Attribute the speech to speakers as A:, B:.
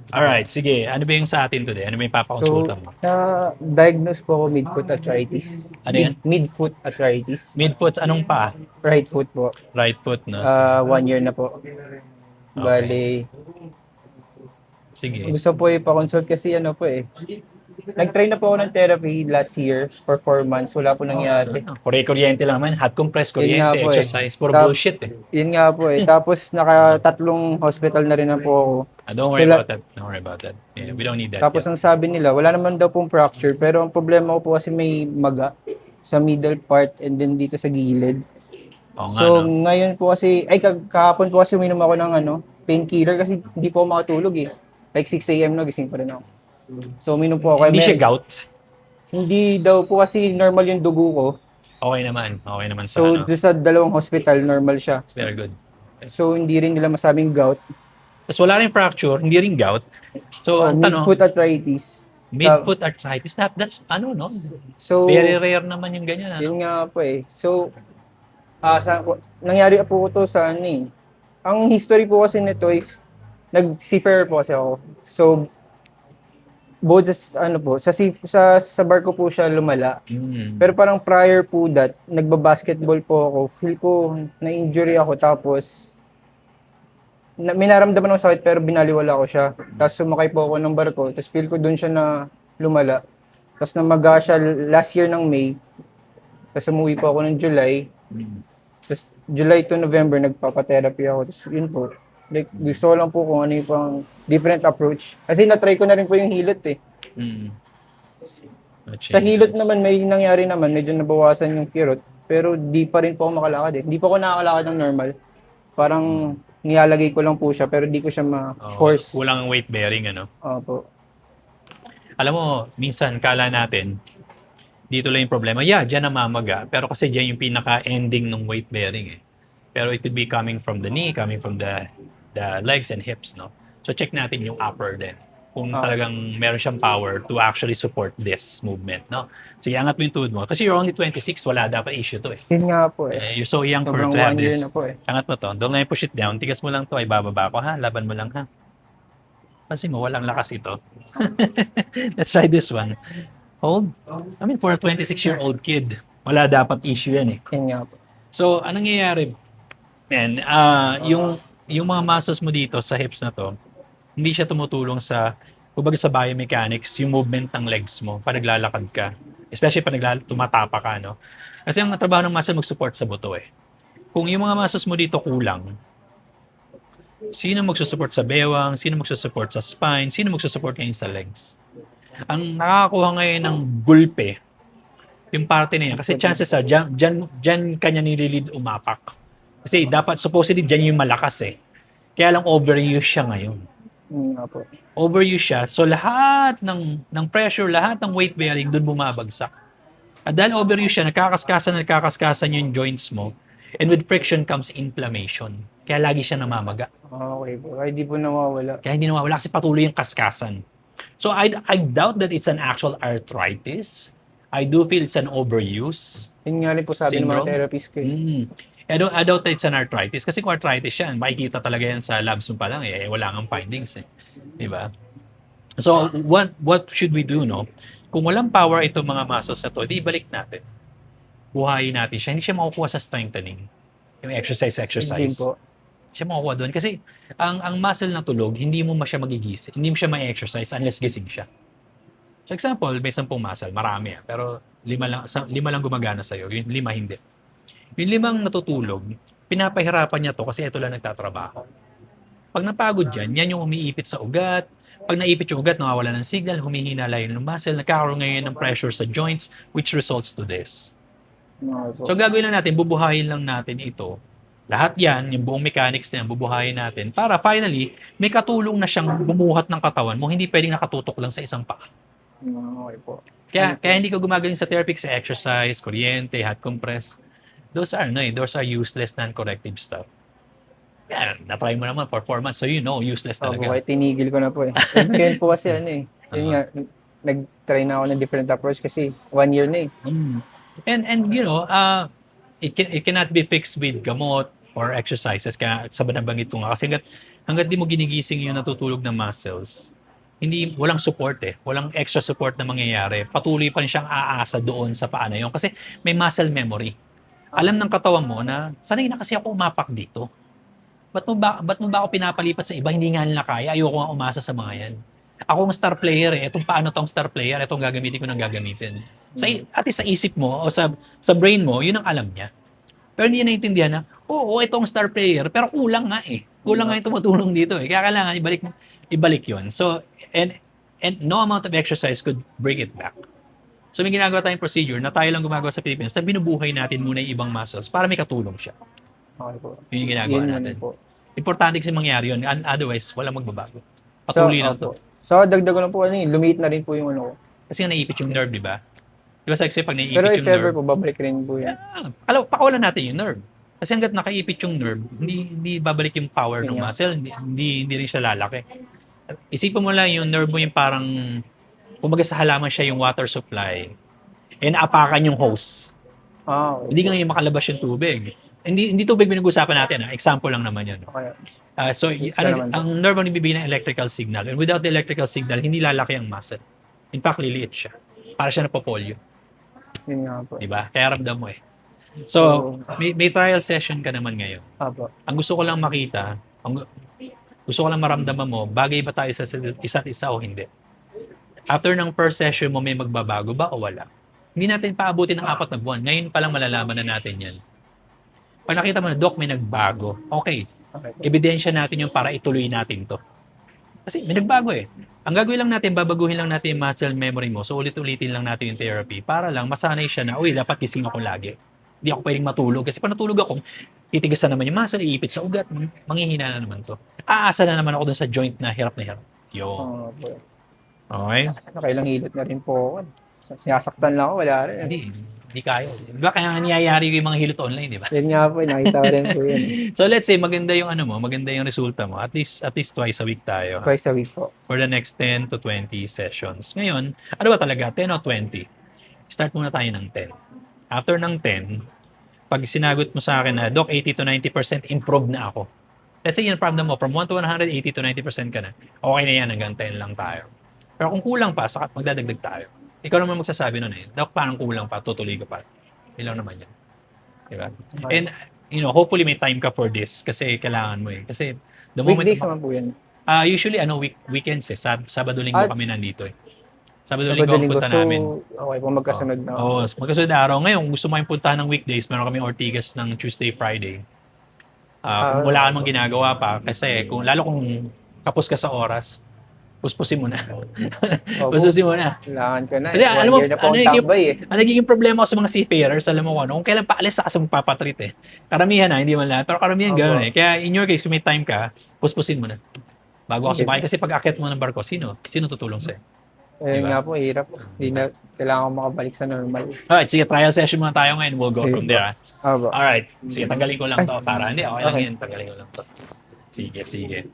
A: Alright, sige. Ano ba yung sa atin today? Ano ba yung
B: So,
A: papakonsulta mo?
B: na-diagnose po ako midfoot arthritis.
A: Ano yan?
B: Midfoot arthritis.
A: Midfoot, anong pa?
B: Right foot po.
A: Right foot, no? So,
B: 1 year na po.
A: okay.
B: Bale,
A: Sige.
B: gusto po ipa-consult kasi ano po eh. Nag-try na po ako ng therapy last year for 4 months. Wala po nangyari.
A: Kuryente lang naman. Hot compress,
B: Yun nga
A: kuryente,
B: po eh.
A: exercise. Puro
B: Tap,
A: bullshit eh.
B: yun nga po eh. Tapos naka-tatlong hospital na rin na po ako.
A: Don't worry
B: Sila,
A: about that. Don't worry about that. Yeah, we don't need that
B: tapos
A: yet.
B: ang sabi nila, wala naman daw pong fracture. Pero ang problema ko po kasi may maga sa middle part and then dito sa gilid.
A: Oo nga,
B: So,
A: no?
B: ngayon po kasi, kahapon po kasi uminom ako ng painkiller kasi hindi po ako makatulog eh. Like 6 a.m. no, gising pa rin ako. So, uminom po ako.
A: Hindi siya gout.
B: Hindi daw po kasi normal yung dugo ko.
A: Okay naman. Okay naman sa
B: So,
A: ano.
B: doon sa dalawang hospital, normal siya.
A: Very good.
B: So, hindi rin nila masabing gout.
A: Tapos wala rin fracture, hindi rin gout. So, ang tanong,
B: Midfoot arthritis.
A: midfoot arthritis, that's ano, no?
B: So,
A: Very rare naman yung ganyan, ano?
B: yun nga po eh. So, nangyari po to sa ano eh. Ang history po kasi nito is, nag-seafarer po kasi ako. So, both ano po, sa barko po siya lumala. Pero parang prior po that, nagba-basketball po ako. Feel ko na-injury ako tapos may naramdaman ng sakit pero binaliwala ko siya. Tapos sumakay po ako ng barko. Tapos feel ko doon siya na lumala. Tapos namaga siya last year ng May. Tapos umuwi po ako ng July. Tapos July to November nagpapa-therapy ako. Tapos yun po. Like, gusto ko lang po kung ano yung pang different approach. Kasi na-try ko na rin po yung hilot eh.
A: Mm.
B: Sa hilot naman, may nangyari naman, medyo nabawasan yung kirot, pero di pa rin po ako makalakad eh. Di pa ako nakakalakad ng normal. Parang nilalagay ko lang po siya, pero di ko siya ma-force.
A: Kulang ang weight bearing, ano?
B: Opo.
A: Alam mo, minsan, kala natin, dito lang yung problema. Yeah, dyan namamaga. Pero kasi dyan yung pinaka-ending ng weight bearing eh. Pero it could be coming from the knee, coming from the legs and hips, no? So check natin yung upper din. Kung talagang meron siyang power to actually support this movement, no? Sige, angat mo yung tuhod mo. Kasi you're only 26, wala dapat issue to eh.
B: Yun nga po eh.
A: You're so young for
B: Sobrang
A: to have
B: 1 year
A: this.
B: na po eh.
A: Angat mo to. Don't let me push it down. Tigas mo lang to. Ay, bababa ko ha. Laban mo lang ha. Pansin mo, walang lakas ito. Let's try this one. Hold. I mean, for a 26-year-old kid, wala dapat issue yan eh.
B: Yun nga po.
A: So, anong nangyayari? Man, yung mga muscles mo dito sa hips na to, hindi siya tumutulong sa, kumbaga sa biomechanics, yung movement ng legs mo pag naglalakad ka. Especially pag tumatapa ka, no? Kasi ang trabaho ng muscle mag-support sa buto eh. Kung yung mga muscles mo dito kulang, sino magsusupport sa bewang, sino magsusupport sa spine, sino magsusupport ngayon sa legs? Ang nakakakuha ngayon ng gulpe, yung parte na yan. Kasi chances are, dyan kanya nililid umapak. Kasi dapat, supposedly, dyan yung malakas eh. Kaya lang overuse siya ngayon.
B: Yun nga po.
A: Overuse siya. So lahat ng pressure, lahat ng weight bearing, doon bumabagsak. At dahil overuse siya, nagkakaskasan yung joints mo. And with friction comes inflammation. Kaya lagi siya namamaga.
B: Okay po. Ay, di po nawawala.
A: Kaya hindi nawawala kasi patuloy yung kaskasan. So I doubt that it's an actual arthritis. I do feel it's an overuse.
B: Yun nga rin po sabi ng mga
A: Syndrome?
B: therapist ko eh.
A: I doubt that it's an arthritis. Kasi kung arthritis yan, makikita talaga yan sa labs mo pa lang eh. Wala kang findings eh. Diba? So, what should we do, no? Kung walang power itong mga muscles na to, di balik natin. Buhayin natin siya. Hindi siya makukuha sa strengthening. Yung exercise.
B: Gym po.
A: Siya makukuha doon. Kasi ang muscle na tulog, hindi mo siya magigising. Hindi mo siya ma-exercise unless gising siya. For example, may 10 muscle, marami pero 5 lang gumagana sa'yo, yung 5 hindi. Yung 5 natutulog, pinapahirapan niya to kasi ito lang nagtatrabaho. Pag napagod yan yung umiipit sa ugat. Pag naipit yung ugat, nawawala ng signal, humihina lang yung muscle, nagkakaroon ngayon ng pressure sa joints, which results to this.
B: Okay po.
A: So gagawin lang natin, bubuhayin lang natin ito. Lahat yan, yung buong mechanics na yan, bubuhayin natin para finally, may katulong na siyang bumuhat ng katawan mo, hindi pwedeng nakatutok lang sa isang paa.
B: Okay po.
A: Kaya hindi ka gumagaling sa therapy sa exercise, kuryente, hot compress. Those are useless non-corrective stuff. Yeah, na-try mo naman for 4 months, so you know, useless
B: Opo,
A: talaga.
B: kahit tinigil ko na po eh. Yun po kasi ano eh. Yun nga, nag-try na ako ng different approach kasi 1 year na eh.
A: And you know, it cannot be fixed with gamot or exercises, kaya sa nabanggit ko nga, kasi hanggat di mo ginigising yung natutulog na muscles, walang support walang extra support na mangyayari. Patuloy pa rin siyang aasa doon sa paa na yun kasi may muscle memory. Alam ng katawan mo na sanay na kasi ako umapak dito. Ba't mo ba ako pinapalipat sa iba? Hindi nga nila kaya. Ayoko nga umasa sa mga yan. Ako ang star player Itong paano tong star player, itong gagamitin ko nang gagamitin. At sa isip mo o sa brain mo, yun ang alam niya. Pero hindi niya naiintindihan na, oo, ito ang star player, pero kulang nga Kulang nga yung tumutulong dito Kaya kailangan ibalik yun. So, and no amount of exercise could bring it back. So, may ginagawa tayong procedure na tayo lang gumagawa sa Philippines na binubuhay natin muna yung ibang muscles para may katulong siya.
B: Okay po.
A: Yun yung ginagawa
B: Yun
A: natin.
B: po.
A: Importante kasi mangyari yun. Otherwise, walang magbabago. Patuloy lang to.
B: So, dagdag ko lang po, lumiit na rin po yung ano ko.
A: Kasi nga naiipit yung nerve, di ba? Di ba kasi pag naiipit
B: Pero
A: yung
B: if ever
A: nerve,
B: po, babalik rin po yan.
A: pakawalan natin yung nerve. Kasi hanggat nakaipit yung nerve, hindi babalik yung power ng muscle, hindi rin siya lalaki. Isipin mo lang yung nerve mo yung parang, kumbaga sa halaman siya yung water supply, and naapakan yung hose.
B: Okay.
A: Hindi nga yung makalabas yung tubig. Hindi tubig pinag-usapan natin. Example lang naman yun.
B: Okay.
A: So, ang nerve ang ibibigay ng electrical signal. And without the electrical signal, hindi lalaki ang muscle. In fact, liliit siya. Para siya napopolyo.
B: Yun nga po.
A: Diba? Kaya ramdam mo So, may trial session ka naman ngayon.
B: Apo.
A: Ang gusto ko lang makita, gusto ko lang maramdaman mo, bagay ba tayo sa isa't isa o hindi? After ng first session mo, may magbabago ba o wala? Hindi natin paabutin ng 4 na buwan. Ngayon pa lang malalaman na natin yan. Pag nakita mo na, Doc, may nagbago. Okay. Ebidensya natin yung para ituloy natin to. Kasi may nagbago Ang gagawin lang natin, babaguhin lang natin yung muscle memory mo. So, ulit-ulitin lang natin yung therapy para lang masanay siya na, uy, dapat gising ako lagi. Hindi ako pwedeng matulog. Kasi pag natulog ako, titigasan naman yung muscle, iipit sa ugat, manghihina na naman to. Aasa na naman ako dun sa joint na hirap na hirap. Yun. Okay?
B: Nakailang hilot na rin po. Sinasaktan lang ako, wala rin.
A: Hindi kaya. Di ba kaya niyayari yung mga hilot online, di ba?
B: Yan nga po, nakita ko rin po yun.
A: So let's say maganda yung maganda yung resulta mo. At least twice a week tayo.
B: Twice a week po.
A: For the next 10 to 20 sessions. Ngayon, ano ba talaga? 10 o 20? Start muna tayo ng 10. After ng 10, pag sinagot mo sa akin na, Doc, 80 to 90% improve na ako. Let's say yung problem mo, from 1 to 100, 80 to 90% ka na. Okay na yan, hanggang 10 lang tayo. Pero kung kulang pa, saka magdadagdag tayo. Ikaw naman magsasabi nun Doc, parang kulang pa, tutuloy ka pa. Ilang naman yan. Diba? Okay. And, hopefully may time ka for this kasi kailangan mo Kasi, the moment
B: weekdays naman po yan.
A: Usually, weekends Sabado, Linggo kami nandito Sabado, Linggo ang punta namin.
B: Okay po, magkasunod na.
A: Magkasunod na araw. Ngayon, gusto mo yung puntahan ng weekdays, meron kami Ortigas ng Tuesday, Friday. Kung wala ka namang ginagawa pa, kasi lalo kung kapos ka sa oras, puspusin mo na. Puspusin mo na.
B: Kailangan ka na.
A: Kasi alam mo,
B: ang
A: nagiging problema ko sa mga seafarers, alam mo kung kailan paalis sa kasi magpapatreat Karamihan hindi man lahat, pero karamihan gano'n Kaya in your case, kung may time ka, puspusin mo na. Bago ka sumakay. Kasi pag akit mo ng barko, sino tutulong sa'yo?
B: Nga po, hirap. Hindi na, kailangan ko makabalik sa normal.
A: Alright, sige, trial session muna tayo ngayon. We'll go from there.
B: Abo.
A: Alright, sige, tanggalin ko lang to. Para, hindi, okay lang yan. Tanggalin ko lang to. Sige.